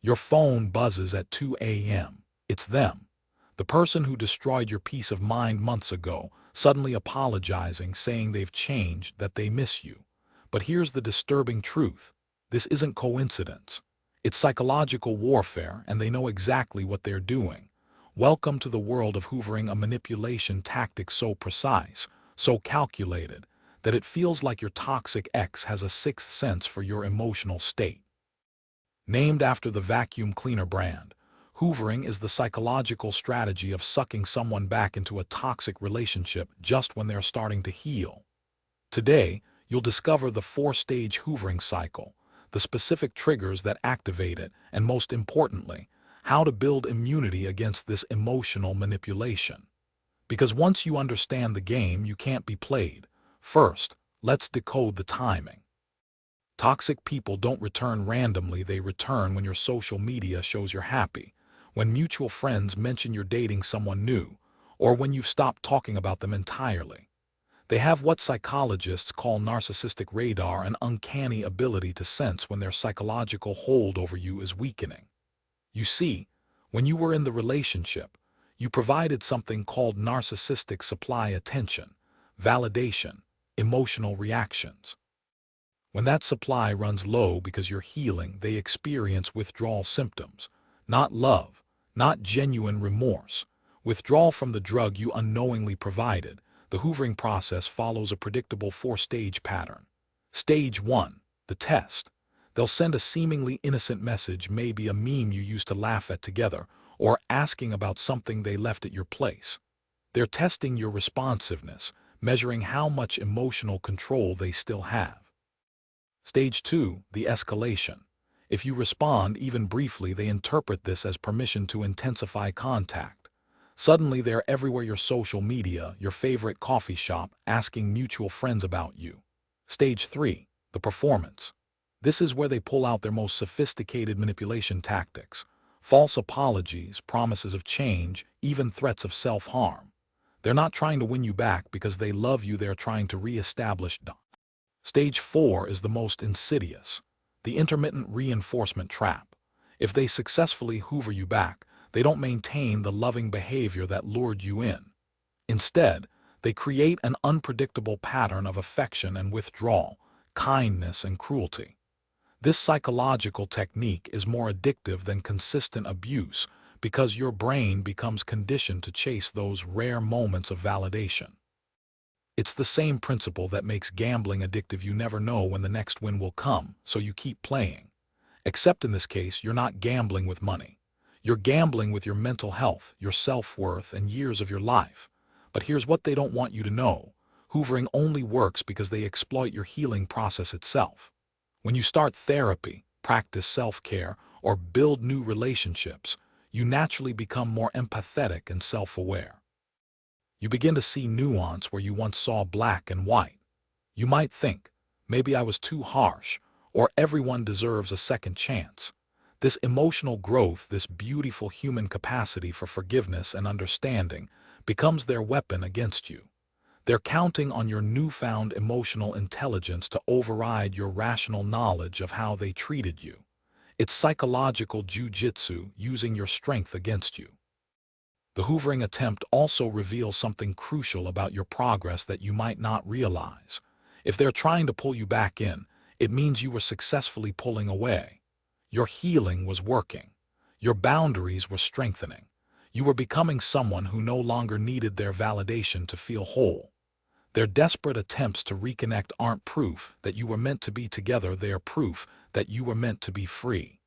Your phone buzzes at 2 a.m. It's them. The person who destroyed your peace of mind months ago, suddenly apologizing, saying they've changed, that they miss you. But here's the disturbing truth. This isn't coincidence. It's psychological warfare, and they know exactly what they're doing. Welcome to the world of hoovering, a manipulation tactic so precise, so calculated, that it feels like your toxic ex has a sixth sense for your emotional state. Named after the vacuum cleaner brand, hoovering is the psychological strategy of sucking someone back into a toxic relationship just when they're starting to heal. Today, you'll discover the four-stage hoovering cycle, the specific triggers that activate it, and most importantly, how to build immunity against this emotional manipulation. Because once you understand the game, you can't be played. First, let's decode the timing. Toxic people don't return randomly, they return when your social media shows you're happy, when mutual friends mention you're dating someone new, or when you've stopped talking about them entirely. They have what psychologists call narcissistic radar, an uncanny ability to sense when their psychological hold over you is weakening. You see, when you were in the relationship, you provided something called narcissistic supply: attention, validation, emotional reactions. When that supply runs low because you're healing, they experience withdrawal symptoms. Not love, not genuine remorse. Withdrawal from the drug you unknowingly provided. The hoovering process follows a predictable four-stage pattern. Stage 1, the test. They'll send a seemingly innocent message, maybe a meme you used to laugh at together, or asking about something they left at your place. They're testing your responsiveness, measuring how much emotional control they still have. Stage 2, the escalation. If you respond even briefly, they interpret this as permission to intensify contact. Suddenly they're everywhere: your social media, your favorite coffee shop, asking mutual friends about you. Stage 3, the performance. This is where they pull out their most sophisticated manipulation tactics. False apologies, promises of change, even threats of self-harm. They're not trying to win you back because they love you, they're trying to re-establish. Stage 4 is the most insidious, the intermittent reinforcement trap. If they successfully hoover you back, they don't maintain the loving behavior that lured you in. Instead, they create an unpredictable pattern of affection and withdrawal, kindness and cruelty. This psychological technique is more addictive than consistent abuse because your brain becomes conditioned to chase those rare moments of validation. It's the same principle that makes gambling addictive. You never know when the next win will come, so you keep playing. Except in this case, you're not gambling with money. You're gambling with your mental health, your self-worth, and years of your life. But here's what they don't want you to know. Hoovering only works because they exploit your healing process itself. When you start therapy, practice self-care, or build new relationships, you naturally become more empathetic and self-aware. You begin to see nuance where you once saw black and white. You might think, maybe I was too harsh, or everyone deserves a second chance. This emotional growth, this beautiful human capacity for forgiveness and understanding, becomes their weapon against you. They're counting on your newfound emotional intelligence to override your rational knowledge of how they treated you. It's psychological jujitsu, using your strength against you. The hoovering attempt also reveals something crucial about your progress that you might not realize. If they're trying to pull you back in, it means you were successfully pulling away. Your healing was working. Your boundaries were strengthening. You were becoming someone who no longer needed their validation to feel whole. Their desperate attempts to reconnect aren't proof that you were meant to be together, they are proof that you were meant to be free.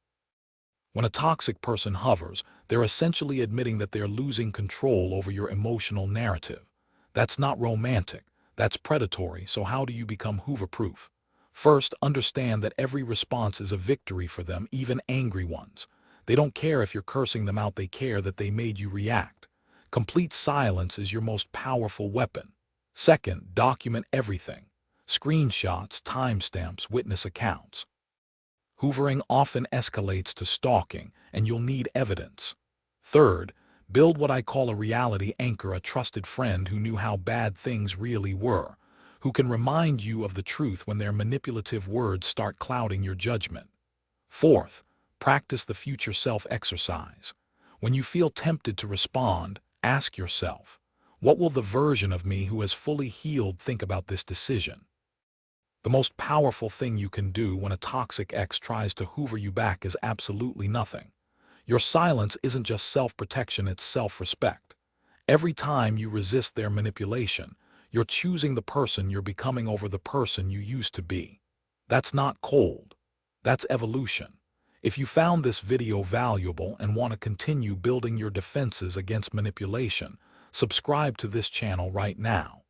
When a toxic person hovers, they're essentially admitting that they're losing control over your emotional narrative. That's not romantic, that's predatory. So how do you become hoover-proof? First, understand that every response is a victory for them, even angry ones. They don't care if you're cursing them out, they care that they made you react. Complete silence is your most powerful weapon. Second, document everything. Screenshots, timestamps, witness accounts. Hoovering often escalates to stalking, and you'll need evidence. Third, build what I call a reality anchor, a trusted friend who knew how bad things really were, who can remind you of the truth when their manipulative words start clouding your judgment. Fourth, Practice the future self exercise. When you feel tempted to respond, ask yourself, what will the version of me who has fully healed think about this decision? The most powerful thing you can do when a toxic ex tries to hoover you back is absolutely nothing. Your silence isn't just self-protection, it's self-respect. Every time you resist their manipulation, you're choosing the person you're becoming over the person you used to be. That's not cold. That's evolution. If you found this video valuable and want to continue building your defenses against manipulation, subscribe to this channel right now.